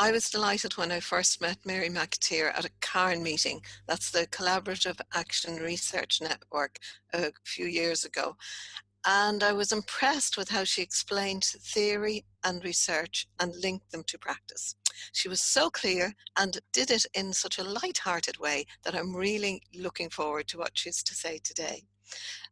I was delighted when I first met Mary McAteer at a CARN meeting. That's the Collaborative Action Research Network a few years ago. And I was impressed with how she explained theory and research and linked them to practice. She was so clear and did it in such a light-hearted way that I'm really looking forward to what she's to say today.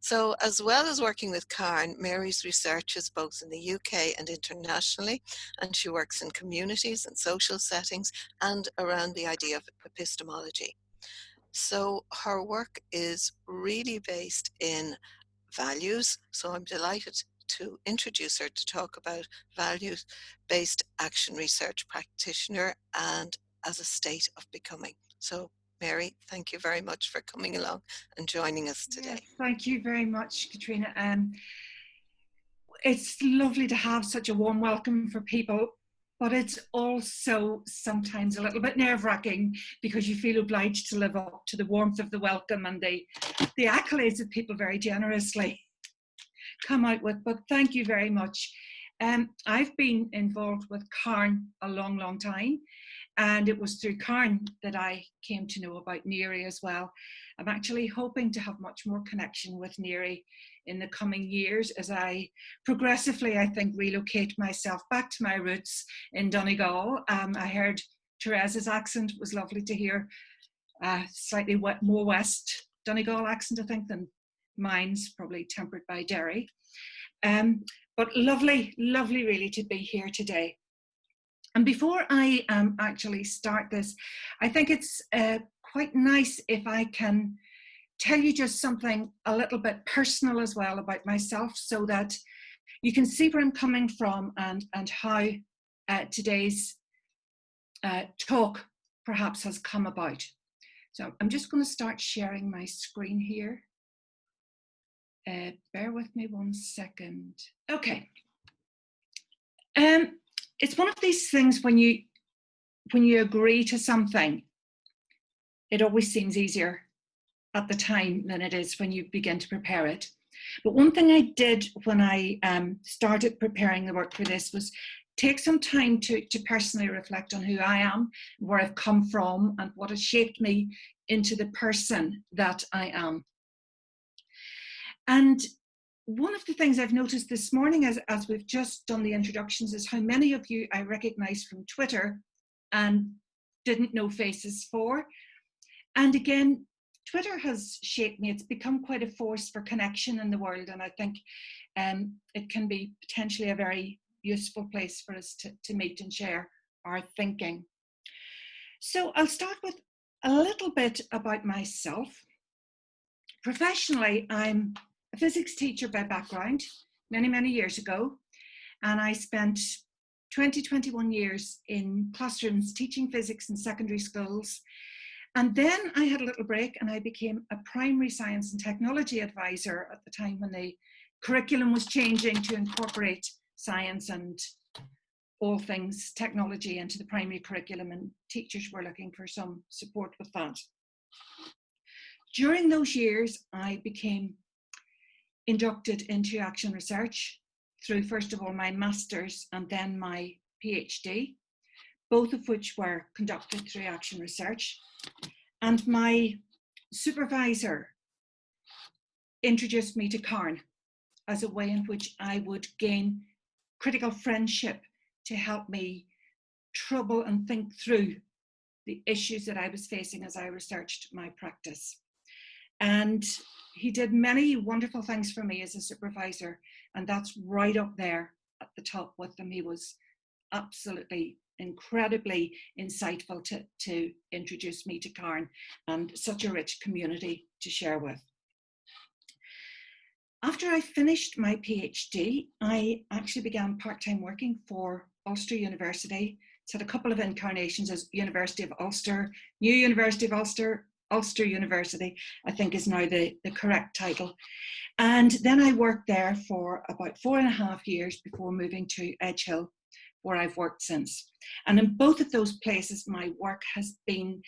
So as well as working with CARN, Mary's research is both in the UK and internationally, and she works in communities and social settings and around the idea of epistemology. So her work is really based in values, so I'm delighted to introduce her to talk about values-based action research practitioner and as a state of becoming. So Mary, thank you very much for coming along and joining us today. Yes, thank you very much, Katrina. It's lovely to have such a warm welcome for people, but it's also sometimes a little bit nerve-wracking because you feel obliged to live up to the warmth of the welcome and the accolades that people very generously come out with. But thank you very much. I've been involved with CARN a long, long time. And it was through CARN that I came to know about NEARI as well. I'm actually hoping to have much more connection with NEARI in the coming years as I progressively, I think, relocate myself back to my roots in Donegal. I heard Therese's accent. It was lovely to hear slightly more West Donegal accent, I think, than mine's, probably tempered by Derry. But lovely, lovely really to be here today. And before I actually start this, I think it's quite nice if I can tell you just something a little bit personal as well about myself so that you can see where I'm coming from and how today's talk perhaps has come about. So I'm just going to start sharing my screen here. Bear with me 1 second. Okay. It's one of these things when you agree to something, it always seems easier at the time than it is when you begin to prepare it. But one thing I did when I started preparing the work for this was take some time to personally reflect on who I am, where I've come from, and what has shaped me into the person that I am. And one of the things I've noticed this morning as we've just done the introductions is how many of you I recognize from Twitter and didn't know faces for. And again, Twitter has shaped me. It's become quite a force for connection in the world. And I think it can be potentially a very useful place for us to meet and share our thinking. So I'll start with a little bit about myself. Professionally, I'm a physics teacher by background, many, many years ago. And I spent 21 years in classrooms teaching physics in secondary schools. And then I had a little break and I became a primary science and technology advisor at the time when the curriculum was changing to incorporate science and all things technology into the primary curriculum, and teachers were looking for some support with that. During those years, I became inducted into action research through, first of all, my master's and then my PhD, both of which were conducted through action research. And my supervisor introduced me to CARN as a way in which I would gain critical friendship to help me trouble and think through the issues that I was facing as I researched my practice. And he did many wonderful things for me as a supervisor, and that's right up there at the top with him. He was absolutely incredibly insightful to introduce me to CARN and such a rich community to share with. After I finished my PhD, I actually began part-time working for Ulster University. It's had a couple of incarnations as University of Ulster, New University of Ulster, Ulster University, I think is now the correct title. And then I worked there for about 4.5 years before moving to Edgehill, where I've worked since. And in both of those places, my work has been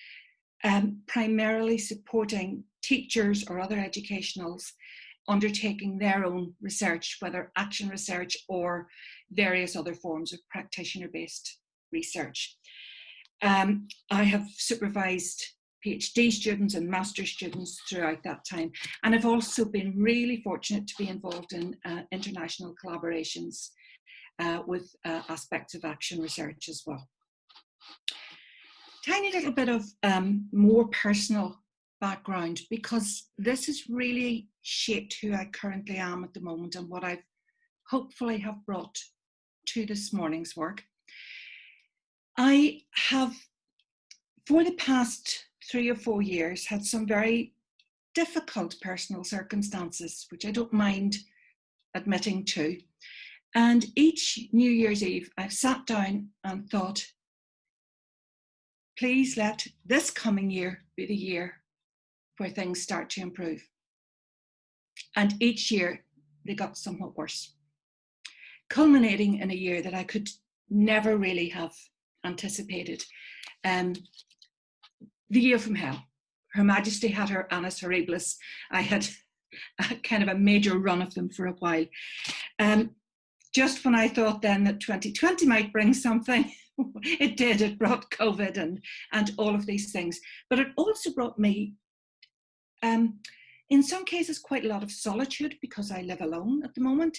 primarily supporting teachers or other educationals undertaking their own research, whether action research or various other forms of practitioner-based research. I have supervised PhD students and master's students throughout that time, and I've also been really fortunate to be involved in international collaborations with aspects of action research as well. Tiny little bit of more personal background, because this has really shaped who I currently am at the moment and what I've hopefully have brought to this morning's work. I have, for the past 3 or 4 years, had some very difficult personal circumstances, which I don't mind admitting to. And each New Year's Eve, I've sat down and thought, please let this coming year be the year where things start to improve. And each year they got somewhat worse, culminating in a year that I could never really have anticipated. The year from hell. Her Majesty had her Annus Horribilis. I had kind of a major run of them for a while. Just when I thought then that 2020 might bring something, it did. It brought COVID and all of these things. But it also brought me, in some cases, quite a lot of solitude, because I live alone at the moment.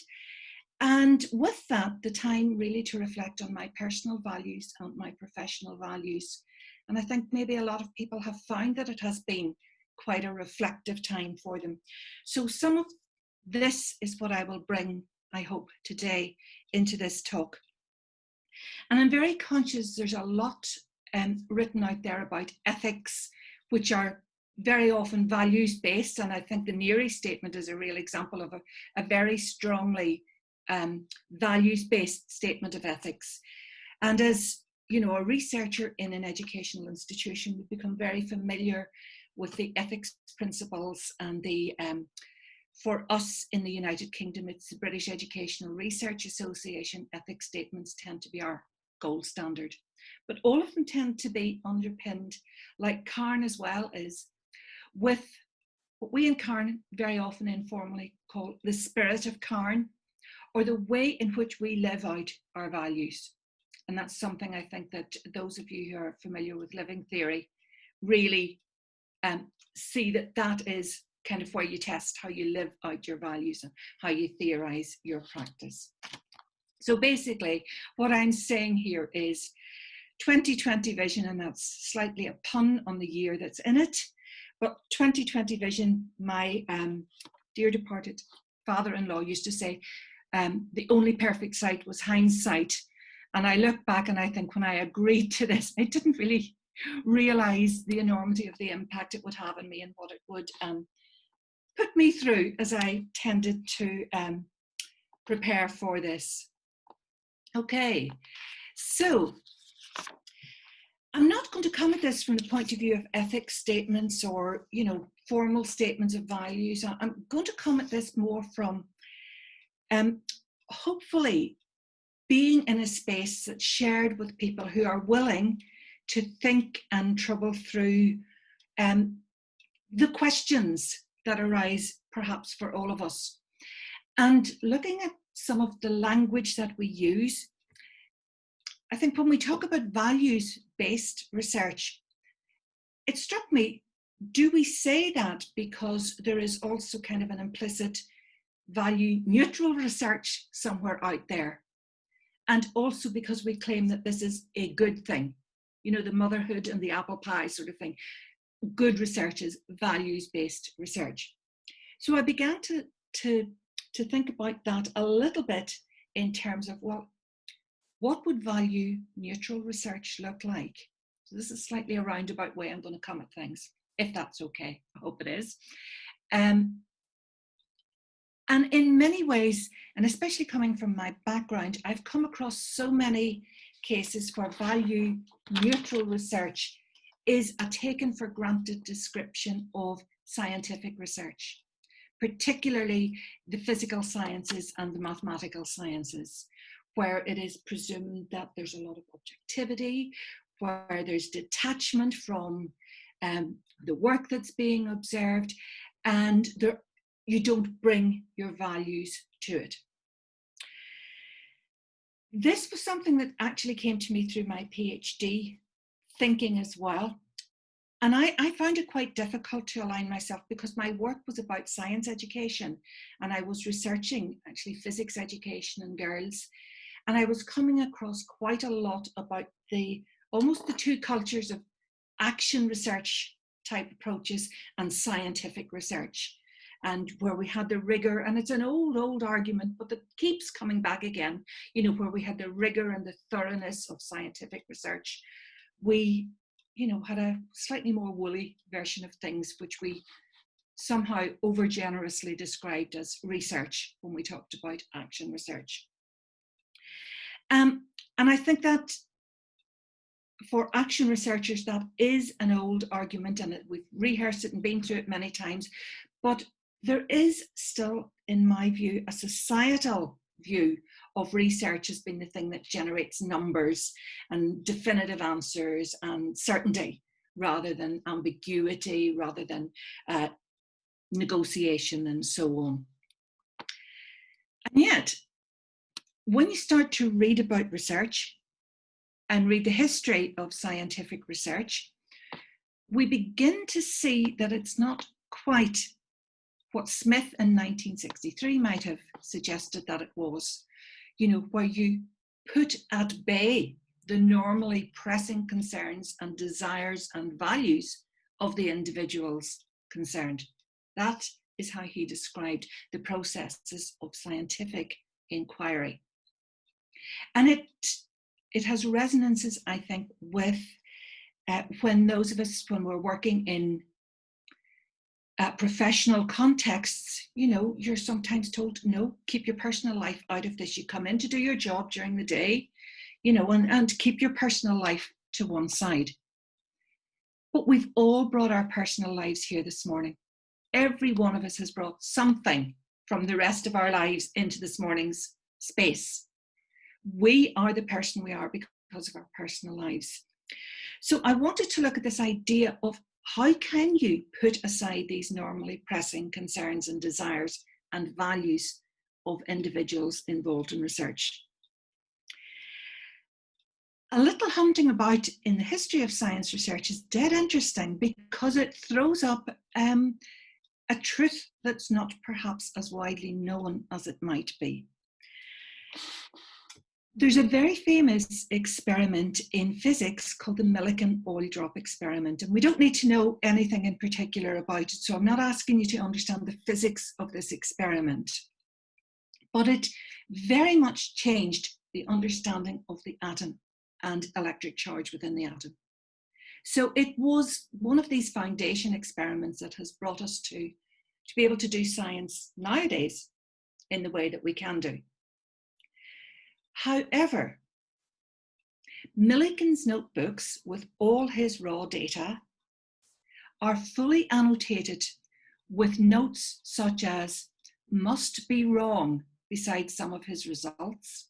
And with that, the time really to reflect on my personal values and my professional values. And I think maybe a lot of people have found that it has been quite a reflective time for them. So some of this is what I will bring, I hope, today into this talk. And I'm very conscious there's a lot written out there about ethics, which are very often values-based. And I think the NEARIMeet statement is a real example of a very strongly values-based statement of ethics. And as you know, a researcher in an educational institution would become very familiar with the ethics principles and the, for us in the United Kingdom, it's the British Educational Research Association ethics statements tend to be our gold standard. But all of them tend to be underpinned, like Cairn as well is, with what we in Cairn very often informally call the spirit of Cairn, or the way in which we live out our values. And that's something I think that those of you who are familiar with living theory really see that that is kind of where you test how you live out your values and how you theorize your practice. So basically, what I'm saying here is 2020 vision, and that's slightly a pun on the year that's in it, but 2020 vision, my dear departed father-in-law used to say, the only perfect sight was hindsight. And I look back and I think when I agreed to this, I didn't really realize the enormity of the impact it would have on me and what it would put me through as I tended to prepare for this. Okay, so I'm not going to come at this from the point of view of ethics statements or, you know, formal statements of values. I'm going to come at this more from hopefully being in a space that's shared with people who are willing to think and trouble through the questions that arise perhaps for all of us. And looking at some of the language that we use, I think when we talk about values-based research, it struck me, do we say that because there is also kind of an implicit value-neutral research somewhere out there? And also because we claim that this is a good thing, you know, the motherhood and the apple pie sort of thing. Good research is values-based research. So I began to think about that a little bit in terms of, well, what would value-neutral research look like? So this is slightly a roundabout way I'm going to come at things, if that's okay. I hope it is. And in many ways, and especially coming from my background, I've come across so many cases where value-neutral research is a taken for granted description of scientific research, particularly the physical sciences and the mathematical sciences, where it is presumed that there's a lot of objectivity, where there's detachment from the work that's being observed, and you don't bring your values to it. This was something that actually came to me through my PhD thinking as well. And I found it quite difficult to align myself because my work was about science education and I was researching actually physics education in girls. And I was coming across quite a lot about almost the two cultures of action research type approaches and scientific research. And where we had the rigor, and it's an old argument, but it keeps coming back again, where we had the rigor and the thoroughness of scientific research. We, had a slightly more woolly version of things, which we somehow overgenerously described as research when we talked about action research. And I think that for action researchers, that is an old argument, and we've rehearsed it and been through it many times, but there is still, in my view, a societal view of research as being the thing that generates numbers and definitive answers and certainty, rather than ambiguity, rather than negotiation and so on. And yet, when you start to read about research and read the history of scientific research, we begin to see that it's not quite what Smith in 1963 might have suggested that it was, where you put at bay the normally pressing concerns and desires and values of the individuals concerned. That is how he described the processes of scientific inquiry. And it has resonances, I think, with when we're working in professional contexts, you're sometimes told, no, keep your personal life out of this. You come in to do your job during the day, and keep your personal life to one side. But we've all brought our personal lives here this morning. Every one of us has brought something from the rest of our lives into this morning's space. We are the person we are because of our personal lives. So I wanted to look at this idea of how can you put aside these normally pressing concerns and desires and values of individuals involved in research. A little hunting about in the history of science research is dead interesting because it throws up a truth that's not perhaps as widely known as it might be. There's a very famous experiment in physics called the Millikan oil drop experiment, and we don't need to know anything in particular about it, so I'm not asking you to understand the physics of this experiment, but it very much changed the understanding of the atom and electric charge within the atom. So it was one of these foundation experiments that has brought us to be able to do science nowadays in the way that we can do. However, Millikan's notebooks with all his raw data are fully annotated with notes such as must be wrong beside some of his results.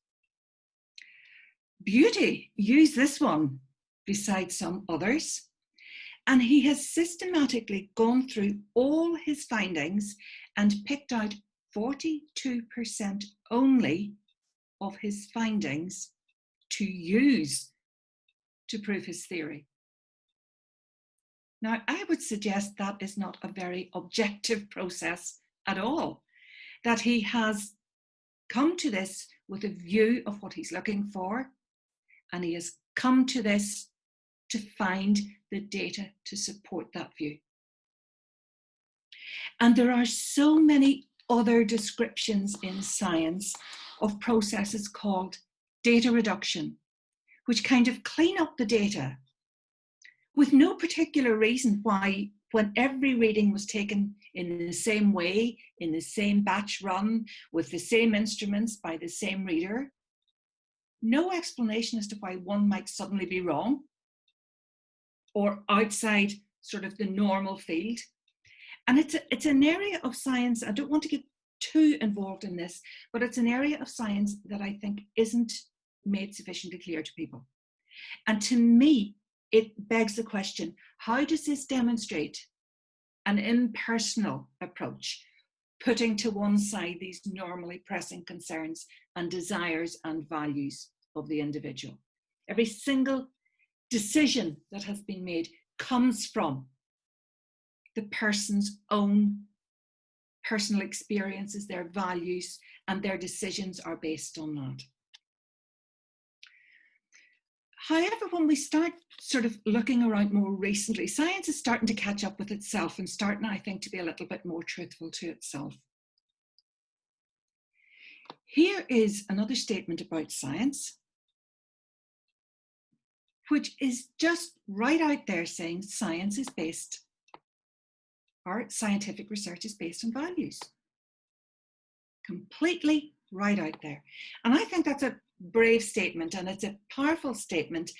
Beauty, use this one beside some others. And he has systematically gone through all his findings and picked out 42% only of his findings to use to prove his theory. Now, I would suggest that is not a very objective process at all, that he has come to this with a view of what he's looking for, and he has come to this to find the data to support that view. And there are so many other descriptions in science of processes called data reduction, which kind of clean up the data with no particular reason why, when every reading was taken in the same way, in the same batch run, with the same instruments by the same reader, no explanation as to why one might suddenly be wrong or outside sort of the normal field. And it's an area of science, I don't want to get too involved in this, but it's an area of science that I think isn't made sufficiently clear to people. And to me, it begs the question, how does this demonstrate an impersonal approach? putting to one side these normally pressing concerns and desires and values of the individual. Every single decision that has been made comes from the person's own personal experiences, their values, and their decisions are based on that. However, when we start sort of looking around more recently, science is starting to catch up with itself and starting, I think, to be a little bit more truthful to itself. Here is another statement about science, which is just right out there saying science is based, or scientific research is based on values. Completely right out there. And I think that's a brave statement, and it's a powerful statement.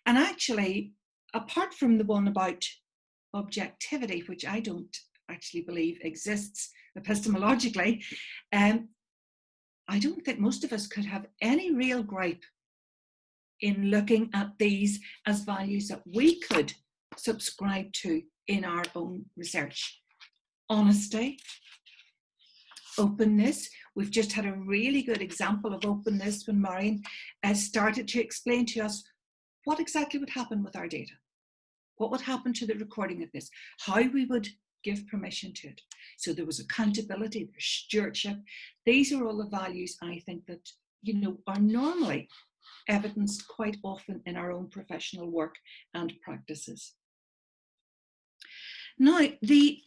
And actually, apart from the one about objectivity, which I don't actually believe exists epistemologically, I don't think most of us could have any real gripe in looking at these as values that we could subscribe to in our own research. Honesty, openness. We've just had a really good example of openness when Marion started to explain to us what exactly would happen with our data, what would happen to the recording of this, how we would give permission to it. So there was accountability, there's stewardship. These are all the values I think that, you know, are normally evidenced quite often in our own professional work and practices. Now, the